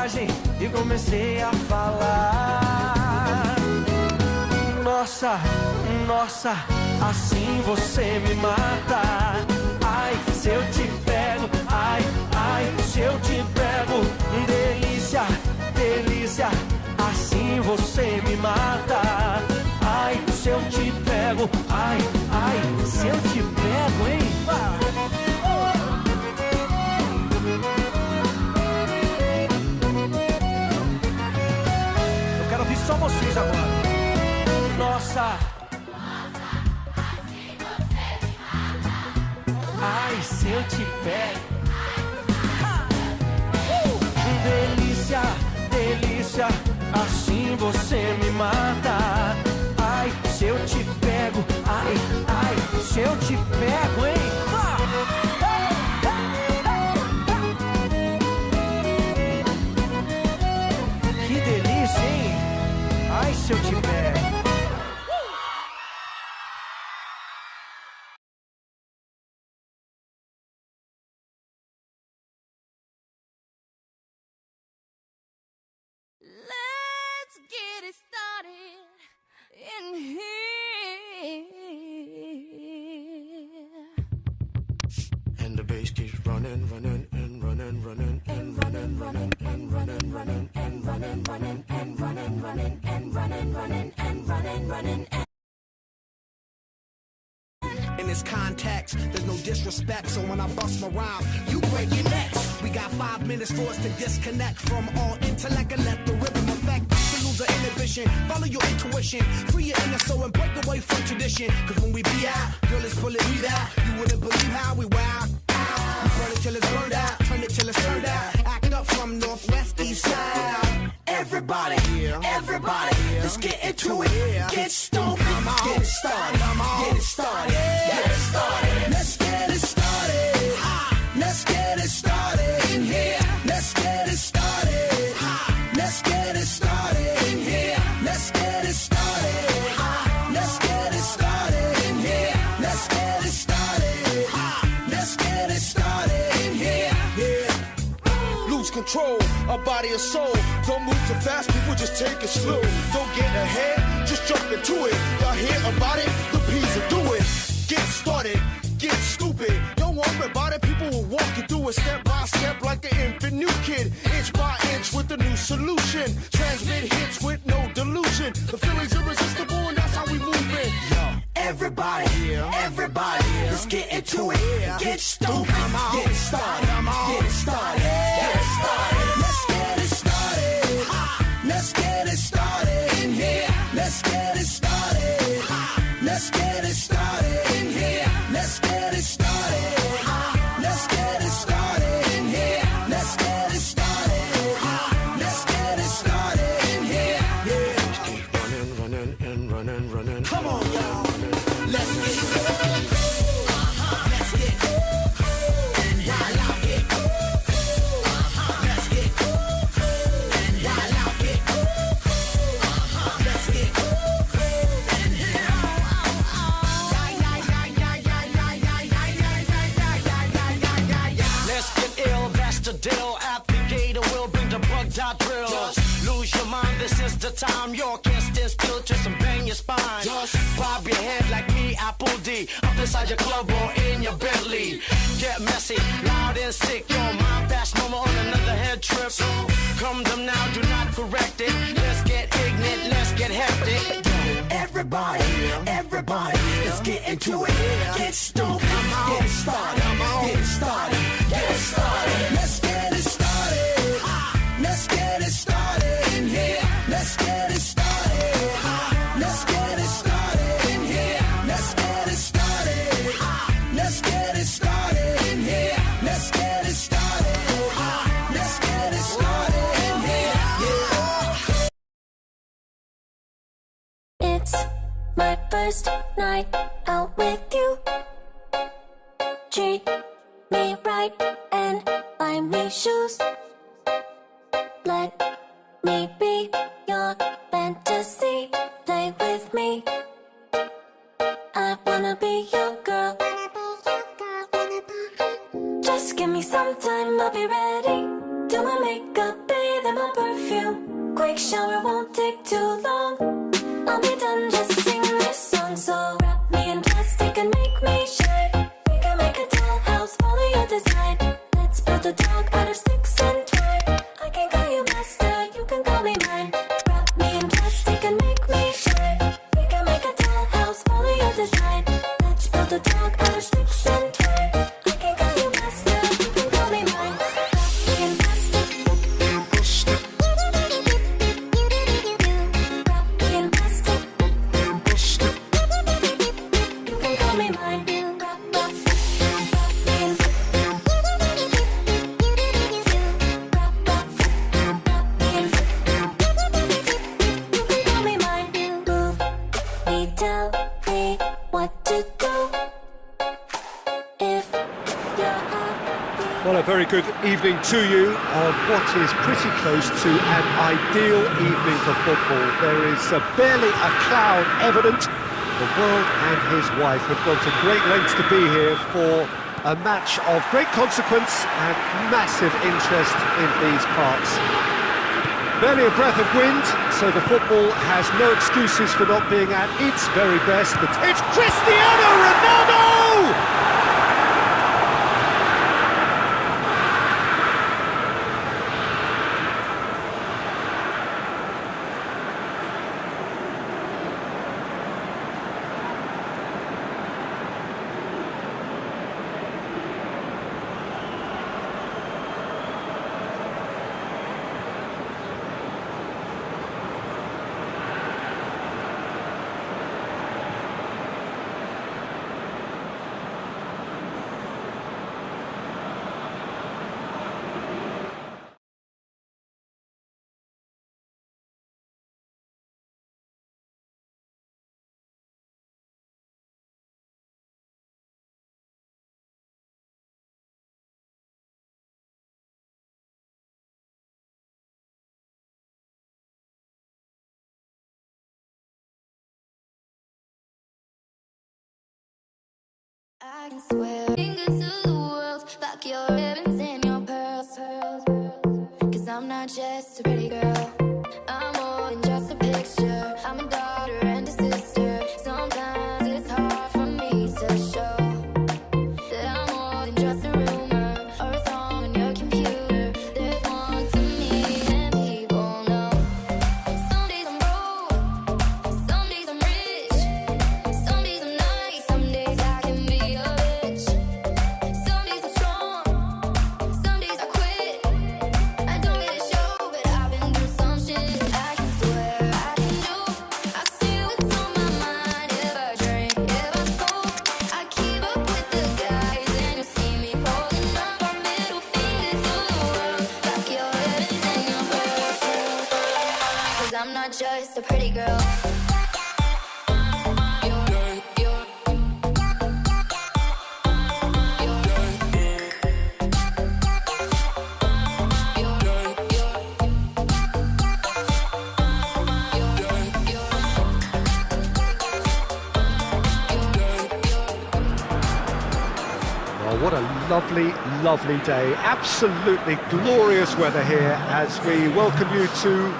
coragem e comecei a falar. Nossa, nossa, assim você me mata. Ai, se eu te pego, ai, ai, se eu te pego. Delícia, delícia, assim você me mata. Ai, se eu te pego, ai, ai, se eu te pego, hein? Eu quero ouvir só vocês agora. Nossa, assim você me mata. ai, se eu te pego. Delícia, delícia, assim você me mata. Ai, se eu te pego, ai, ai, se eu te pego, hein? Que delícia, hein? Ai, se eu te pego. Let's get it started in here. And the bass keeps running, running, and running, running, and running, running, and running, running, and running, running, and running, running, and running, running, and running, running. In this context, there's no disrespect, so when I bust my rhyme, you break your necks. We got 5 minutes for us to disconnect from all intellect and let the rhythm affect. To lose the inhibition, follow your intuition, free your inner soul and break away from tradition. Cause when we be out, girl, it's pulling me out. You wouldn't believe how we wow. We burn it till it's burned out, turn it till it's turned out. Act up from northwest, east side. Everybody, everybody, let's get into it. Get stupid, get it started, get it started, get it started. Let's get it started. Let's get it started in here. Let's get it started. Let's get it started in here. Let's get it started. Let's get it started in here. Let's get it started. Let's get it started in here. Yeah. Lose control of body and soul. Don't move too fast, people just take it slow. Don't get ahead, just jump into it. Y'all hear about it? The P's will do it. Get started, get stupid. Don't worry about it, people will walk you through it step by step like an infant new kid. Inch by inch with a new solution. Transmit hits with no delusion. The feeling's irresistible and that's how we move it. Yo, everybody, everybody, let's get into it. Get stupid, get it started, get it started, get it started. Let's get it started. Let's get it started in here. Let's get it started. Let's get it started in here. Let's get it started. Let's get it started in here. Let's get it started. Let's get it started in here. Yeah. Keep running, running, and running, running. Come on, y'all. Let's get it. Let's get it. And I like it. Let's get it. And I like it. Let's get it. The deal at the gate will bring the bugged out drills. Lose your mind, this is the time. You can't stand still, twist and bang your spine. Just bob your head like me, Apple D. Up inside your club or in your Bentley. Get messy, loud and sick. Your mind fast, no more on another head trip. So come them now, do not correct it. Let's get ignorant, let's get hectic. Everybody, everybody, let's get into it. Get stupid, get it started, get it started, get it started. Let's get it started. Let's get it started in here. Let's get it started. Let's get it started in here. Let's get it started. Let's get it started in here. Let's get it started. Let's get it started in here. Yeah. It's my first night out with you. Treat me right and buy me shoes. Let me be your fantasy. Play with me. I wanna be your girl. Just give me some time, I'll be ready. Do my makeup, bathe in my quick shower won't take too long. I'll be done just singing this song. So wrap me in plastic and make me shine. We can make a dollhouse, follow your design. Let's build a dog out of sticks and twine. I can call you master, you can call me mine. Wrap me in plastic and make me shine. We can make a dollhouse, follow your design. Let's build a dog out of sticks and twine. I can call you master, you can call me mine. Wrap me in plastic. Wrap me in plastic. You can call me mine. Wrap me in. Tell me what to do if you're happy. Well, a very good evening to you on what is pretty close to an ideal evening for football. There is barely a cloud evident. The world and his wife have gone to great lengths to be here for a match of great consequence and massive interest in these parts. Barely a breath of wind, so the football has no excuses for not being at its very best. It's Cristiano Ronaldo! I can swear fingers to the world, fuck your ribbons and your pearls. Cause I'm not just a pretty girl, I'm more than just a picture. I'm a daughter and a sister. Sometimes it's hard for me to show that I'm more than just a rumor or a song on your computer. There's more to me than people know. Some days I'm broke, some days I'm rich, some days I'm nice, some days I can be a bitch. Some days I'm strong, some days I quit. I don't get a show, but I've been through some shit. I can swear, I can do. I see what's on my mind. If I drink, if I smoke, I keep up with the guys, and you'll see me holding up our middle fingers to the world. Fuck your ribbons and your pearls. Cause I'm not just a pretty girl. Oh, what a lovely, lovely day. Absolutely glorious weather here as we welcome you to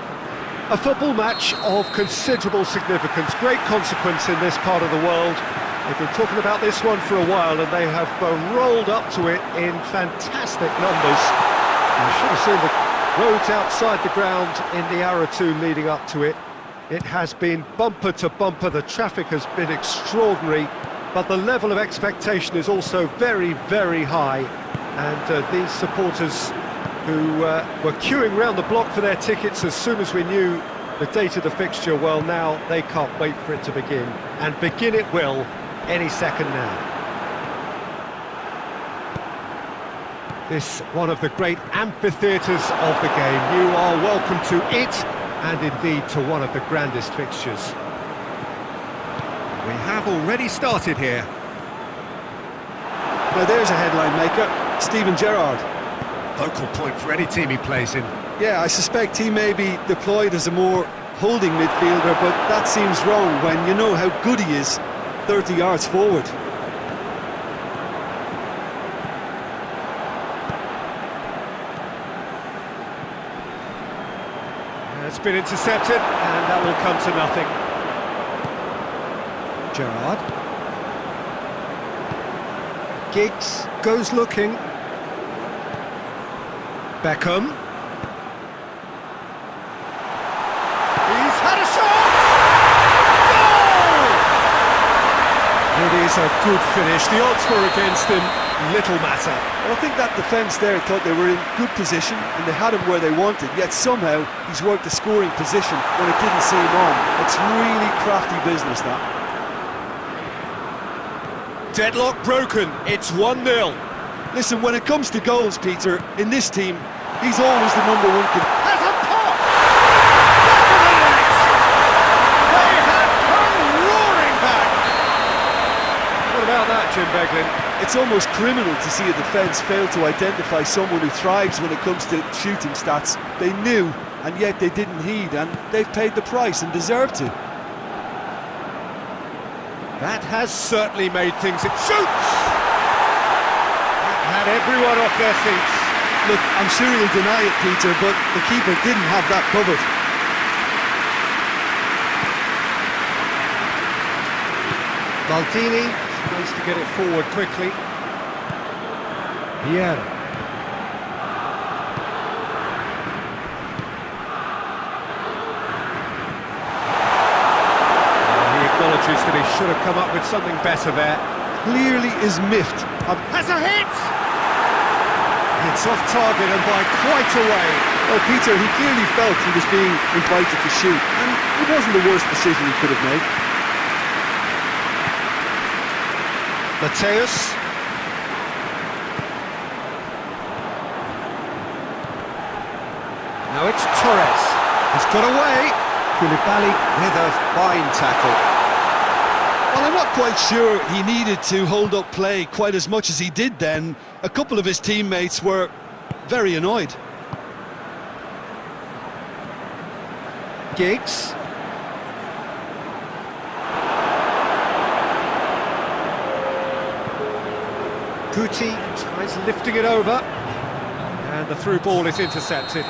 a football match of considerable significance, great consequence in this part of the world. They've been talking about this one for a while and they have rolled up to it in fantastic numbers. You should have seen the roads outside the ground in the hour or two leading up to it. It has been bumper to bumper, the traffic has been extraordinary, but the level of expectation is also very, very high. And these supporters who were queuing round the block for their tickets as soon as we knew the date of the fixture, well, now they can't wait for it to begin. And begin it will any second now. This one of the great amphitheatres of the game. You are welcome to it, and indeed to one of the grandest fixtures. We have already started here. Now there's a headline maker, Steven Gerrard. Focal point for any team he plays in. Yeah, I suspect he may be deployed as a more holding midfielder, but that seems wrong when you know how good he is 30 yards forward. It's been intercepted, and that will come to nothing. Gerrard. Giggs goes looking. Beckham. He's had a shot! Goal! It is a good finish. The odds were against him. Little matter. Well, I think that defence there thought they were in good position and they had him where they wanted, yet somehow he's worked a scoring position when it didn't see him on. It's really crafty business, that. Deadlock broken. It's 1-0. Listen, when it comes to goals, Peter, in this team, he's always the number one. Has a pop! They have come roaring back! What about that, Jim Beglin? It's almost criminal to see a defence fail to identify someone who thrives when it comes to shooting stats. They knew, and yet they didn't heed, and they've paid the price and deserve to. That has certainly made things... It shoots! That had everyone off their feet. Look, I'm sure he'll deny it, Peter, but the keeper didn't have that covered. Maldini tries to get it forward quickly. Vieira. He acknowledges that he should have come up with something better there. Clearly is miffed. Has a hit! It's off target and by quite a way. Well, Peter, he clearly felt he was being invited to shoot, and it wasn't the worst decision he could have made. Mateus. Now it's Torres. He's got away. Koulibaly with a fine tackle. Well, I'm not quite sure he needed to hold up play quite as much as he did then. A couple of his teammates were very annoyed. Giggs. Guti tries lifting it over. And the through ball is intercepted.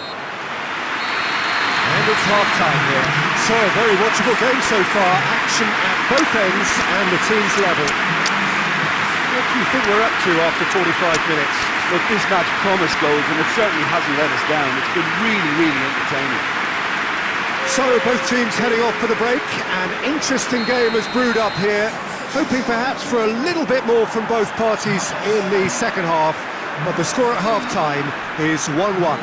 And it's half-time here. So a very watchable game so far. Action at both ends and the team's level. What do you think we're up to after 45 minutes? Look, this match promised goals, and it certainly hasn't let us down. It's been really, really entertaining. So both teams heading off for the break. An interesting game has brewed up here. Hoping perhaps for a little bit more from both parties in the second half. But the score at half-time is 1-1.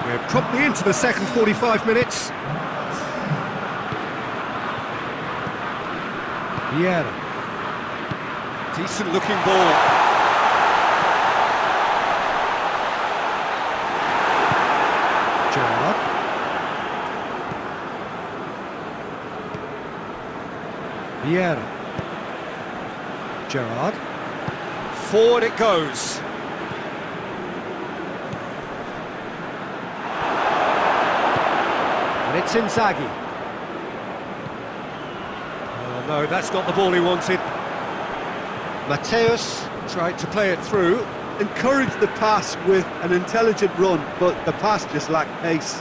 We're promptly into the second 45 minutes. Vieira. Decent looking ball. Gerrard. Vieira. Gerrard. Forward it goes. And it's Inzaghi. Oh no, that's not the ball he wanted. Mateus tried to play it through. Encouraged the pass with an intelligent run, but the pass just lacked pace.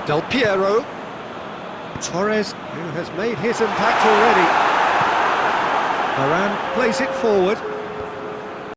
Del Piero. Torres, who has made his impact already. Varane plays it forward.